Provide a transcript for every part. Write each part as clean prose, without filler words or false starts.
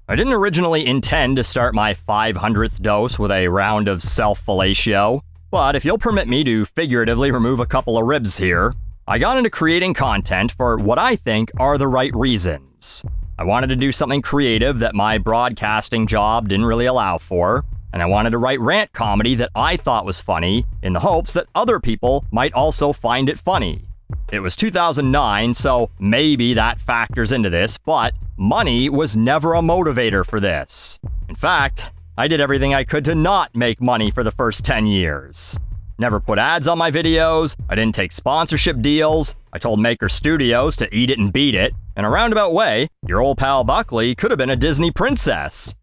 I didn't originally intend to start my 500th dose with a round of self-fellatio, but if you'll permit me to figuratively remove a couple of ribs here, I got into creating content for what I think are the right reasons. I wanted to do something creative that my broadcasting job didn't really allow for, and I wanted to write rant comedy that I thought was funny in the hopes that other people might also find it funny. It was 2009, so maybe that factors into this, but money was never a motivator for this. In fact, I did everything I could to not make money for the first 10 years. Never put ads on my videos, I didn't take sponsorship deals, I told Maker Studios to eat it and beat it. In a roundabout way, your old pal Buckley could have been a Disney princess.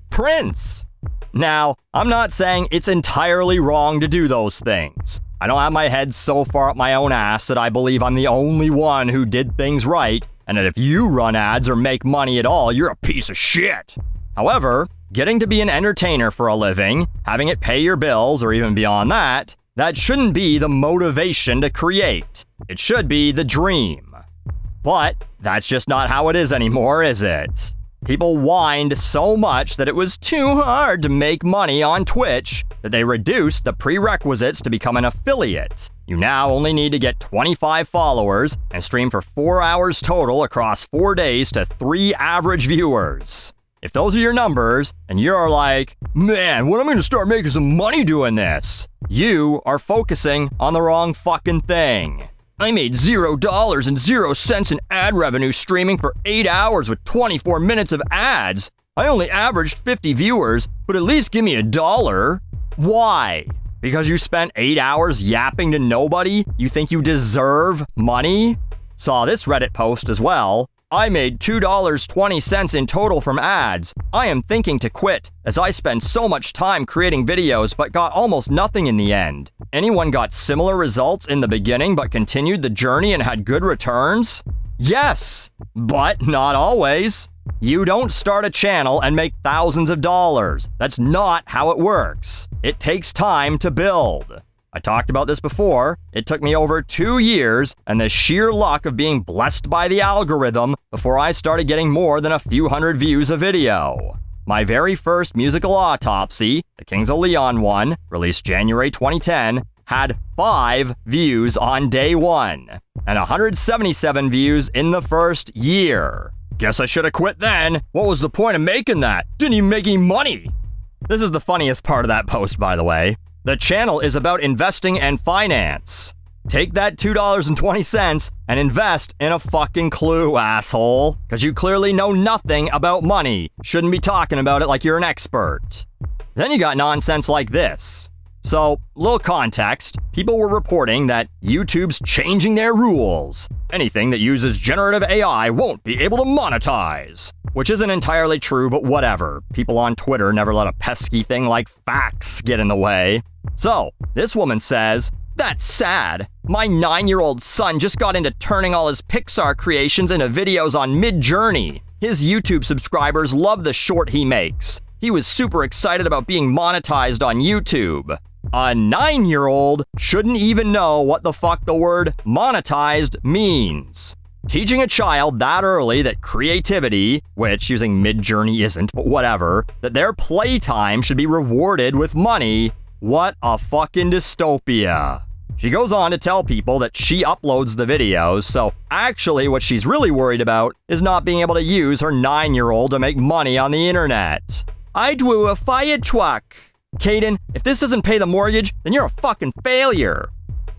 Prince! Now, I'm not saying it's entirely wrong to do those things. I don't have my head so far up my own ass that I believe I'm the only one who did things right, and that if you run ads or make money at all, you're a piece of shit. However, getting to be an entertainer for a living, having it pay your bills, or even beyond that, that shouldn't be the motivation to create. It should be the dream. But that's just not how it is anymore, is it? People whined so much that it was too hard to make money on Twitch that they reduced the prerequisites to become an affiliate. You now only need to get 25 followers and stream for 4 hours total across 4 days to 3 average viewers. If those are your numbers, and you're like, man, when am I gonna start making some money doing this? You are focusing on the wrong fucking thing. I made $0 and 0 cents in ad revenue streaming for 8 hours with 24 minutes of ads. I only averaged 50 viewers, but at least give me $1. Why? Because you spent 8 hours yapping to nobody? You think you deserve money? Saw this Reddit post as well. I made $2.20 in total from ads. I am thinking to quit, as I spend so much time creating videos but got almost nothing in the end. Anyone got similar results in the beginning but continued the journey and had good returns? Yes, but not always. You don't start a channel and make thousands of dollars. That's not how it works. It takes time to build. I talked about this before. It took me over 2 years and the sheer luck of being blessed by the algorithm before I started getting more than a few hundred views a video. My very first musical autopsy, the Kings of Leon one, released January 2010, had 5 views on day 1 and 177 views in the first year. Guess I should have quit then. What was the point of making that? Didn't even make any money. This is the funniest part of that post, by the way. The channel is about investing and finance. Take that $2.20 and invest in a fucking clue, asshole. Because you clearly know nothing about money. Shouldn't be talking about it like you're an expert. Then you got nonsense like this. So, little context, people were reporting that YouTube's changing their rules. Anything that uses generative AI won't be able to monetize. Which isn't entirely true, but whatever. People on Twitter never let a pesky thing like facts get in the way. So, this woman says, "That's sad. My 9-year-old son just got into turning all his Pixar creations into videos on Mid-Journey. His YouTube subscribers love the short he makes. He was super excited about being monetized on YouTube." A 9-year-old shouldn't even know what the fuck the word monetized means. Teaching a child that early that creativity, which using Mid-Journey isn't, but whatever, that their playtime should be rewarded with money, what a fucking dystopia. She goes on to tell people that she uploads the videos, so actually what she's really worried about is not being able to use her 9-year-old to make money on the internet. I drew a fire truck. Caden, if this doesn't pay the mortgage, then you're a fucking failure.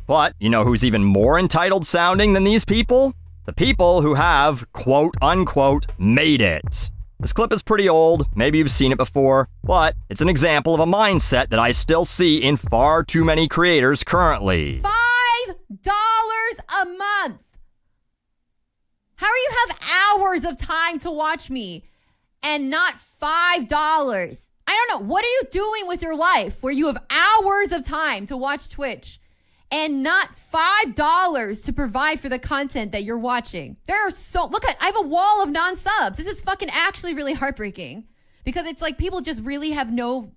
But you know who's even more entitled sounding than these people? The people who have, quote unquote, made it. This clip is pretty old, maybe you've seen it before, but it's an example of a mindset that I still see in far too many creators currently. $5 a month! How do you have hours of time to watch me and not $5? I don't know. What are you doing with your life where you have hours of time to watch Twitch and not $5 to provide for the content that you're watching? Look at, I have a wall of non-subs. This is fucking actually really heartbreaking because it's like people just really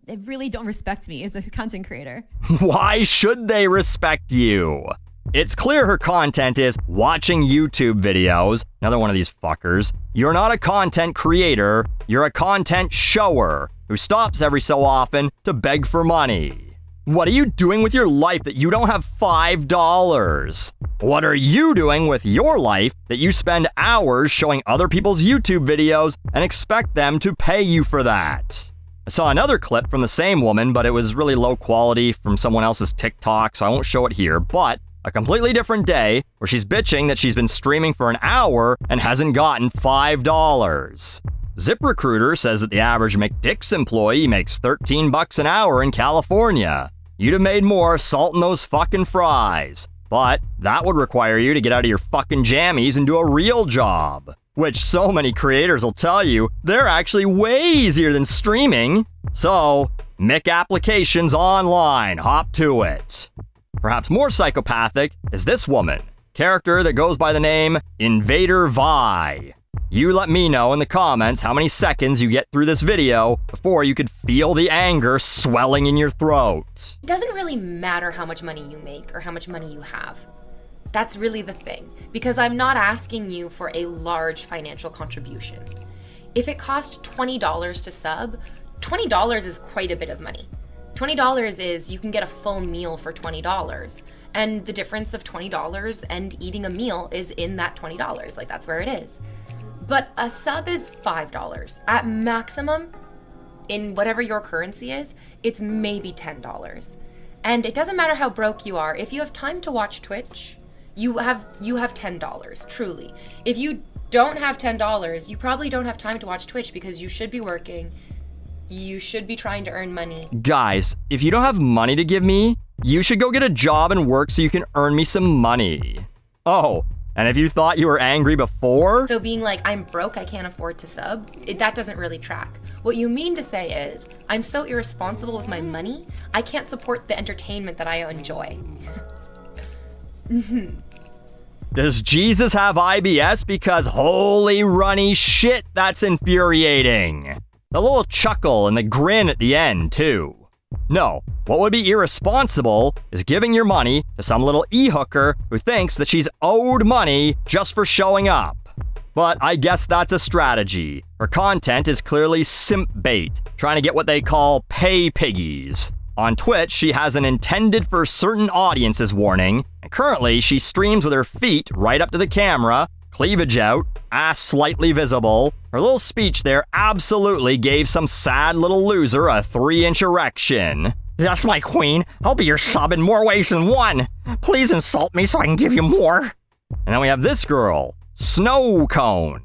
they really don't respect me as a content creator. Why should they respect you? It's clear her content is watching YouTube videos. Another one of these fuckers. You're not a content creator, you're a content shower who stops every so often to beg for money. What are you doing with your life that you don't have $5? What are you doing with your life that you spend hours showing other people's YouTube videos and expect them to pay you for that? I saw another clip from the same woman, but it was really low quality from someone else's TikTok, so I won't show it here, but a completely different day where she's bitching that she's been streaming for an hour and hasn't gotten $5. ZipRecruiter says that the average McDick's employee makes $13 an hour in California. You'd have made more salting those fucking fries. But that would require you to get out of your fucking jammies and do a real job. Which so many creators will tell you they're actually way easier than streaming. So, Mick applications online, hop to it. Perhaps more psychopathic is this woman, character that goes by the name InvaderVie. You let me know in the comments how many seconds you get through this video before you could feel the anger swelling in your throat. It doesn't really matter how much money you make or how much money you have. That's really the thing, because I'm not asking you for a large financial contribution. If it cost $20 to sub, $20 is quite a bit of money. $20 is you can get a full meal for $20. And the difference of $20 and eating a meal is in that $20. Like, that's where it is. But a sub is $5. At maximum, in whatever your currency is, it's maybe $10. And it doesn't matter how broke you are. If you have time to watch Twitch, you have $10, truly. If you don't have $10, you probably don't have time to watch Twitch because you should be working. You should be trying to earn money. Guys, if you don't have money to give me, you should go get a job and work so you can earn me some money. Oh, and if you thought you were angry before... So being like, I'm broke, I can't afford to sub, that doesn't really track. What you mean to say is, I'm so irresponsible with my money, I can't support the entertainment that I enjoy. Does Jesus have IBS? Because holy runny shit, that's infuriating. The little chuckle and the grin at the end, too. No, what would be irresponsible is giving your money to some little e-hooker who thinks that she's owed money just for showing up. But I guess that's a strategy. Her content is clearly simp bait, trying to get what they call pay piggies. On Twitch, she has an intended for certain audiences warning, and currently she streams with her feet right up to the camera, cleavage out, ass slightly visible. Her little speech there absolutely gave some sad little loser a 3-inch erection. Yes, my queen, I'll be your sub in more ways than one. Please insult me so I can give you more. And then we have this girl, Snowwcone.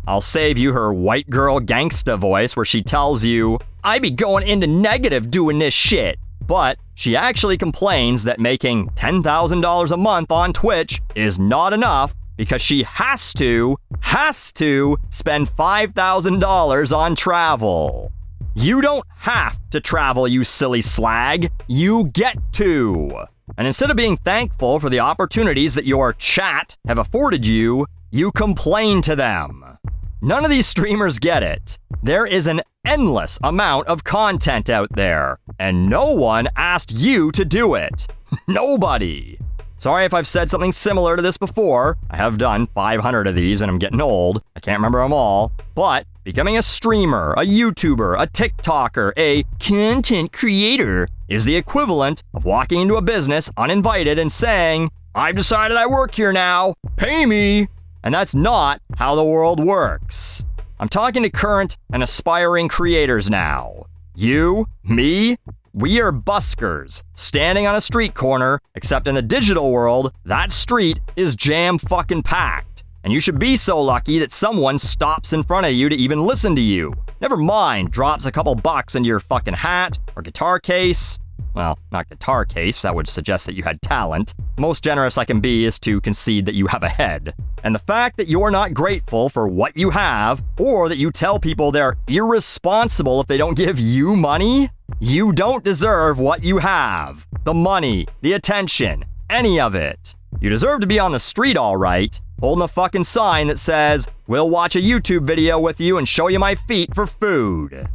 I'll save you her white girl gangsta voice where she tells you, I be going into negative doing this shit. But she actually complains that making $10,000 a month on Twitch is not enough because she has to spend $5,000 on travel. You don't have to travel, you silly slag. You get to. And instead of being thankful for the opportunities that your chat have afforded you, you complain to them. None of these streamers get it. There is an endless amount of content out there, and no one asked you to do it. Nobody. Sorry if I've said something similar to this before. I have done 500 of these and I'm getting old. I can't remember them all. But becoming a streamer, a YouTuber, a TikToker, a content creator is the equivalent of walking into a business uninvited and saying, I've decided I work here now. Pay me. And that's not how the world works. I'm talking to current and aspiring creators now. You, me, we are buskers, standing on a street corner, except in the digital world, that street is jam-fucking-packed. And you should be so lucky that someone stops in front of you to even listen to you. Never mind, drops a couple bucks into your fucking hat or guitar case. Well, not guitar case, that would suggest that you had talent. Most generous I can be is to concede that you have a head. And the fact that you're not grateful for what you have, or that you tell people they're irresponsible if they don't give you money, you don't deserve what you have. The money, the attention, any of it. You deserve to be on the street all right, holding a fucking sign that says, we'll watch a YouTube video with you and show you my feet for food.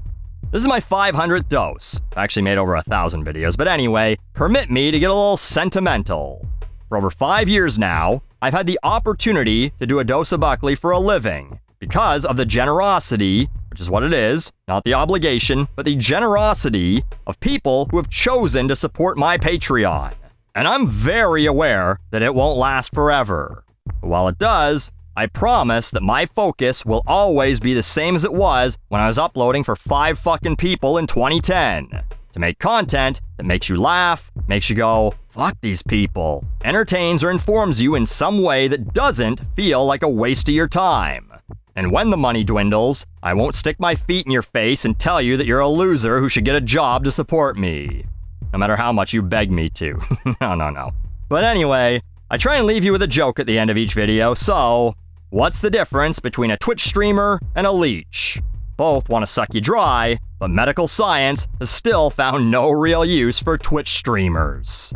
This is my 500th dose. I actually made over 1,000 videos, but anyway, permit me to get a little sentimental. For over 5 years now, I've had the opportunity to do a dose of Buckley for a living because of the generosity, which is what it is, not the obligation, but the generosity of people who have chosen to support my Patreon. And I'm very aware that it won't last forever. But while it does, I promise that my focus will always be the same as it was when I was uploading for 5 fucking people in 2010. To make content that makes you laugh, makes you go, fuck these people, entertains or informs you in some way that doesn't feel like a waste of your time. And when the money dwindles, I won't stick my feet in your face and tell you that you're a loser who should get a job to support me. No matter how much you beg me to. No. But anyway, I try and leave you with a joke at the end of each video, so what's the difference between a Twitch streamer and a leech? Both want to suck you dry, but medical science has still found no real use for Twitch streamers.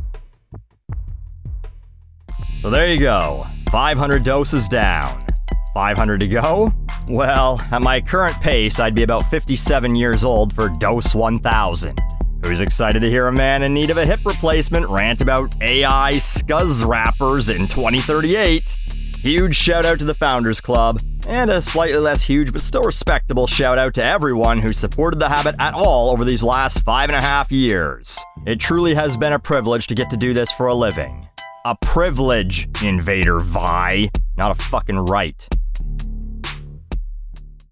So there you go, 500 doses down. 500 to go? Well, at my current pace, I'd be about 57 years old for dose 1000. Who's excited to hear a man in need of a hip replacement rant about AI scuzz rappers in 2038? Huge shout out to the Founders Club, and a slightly less huge but still respectable shout out to everyone who supported the habit at all over these last 5.5 years. It truly has been a privilege to get to do this for a living. A privilege, InvaderVie, not a fucking right.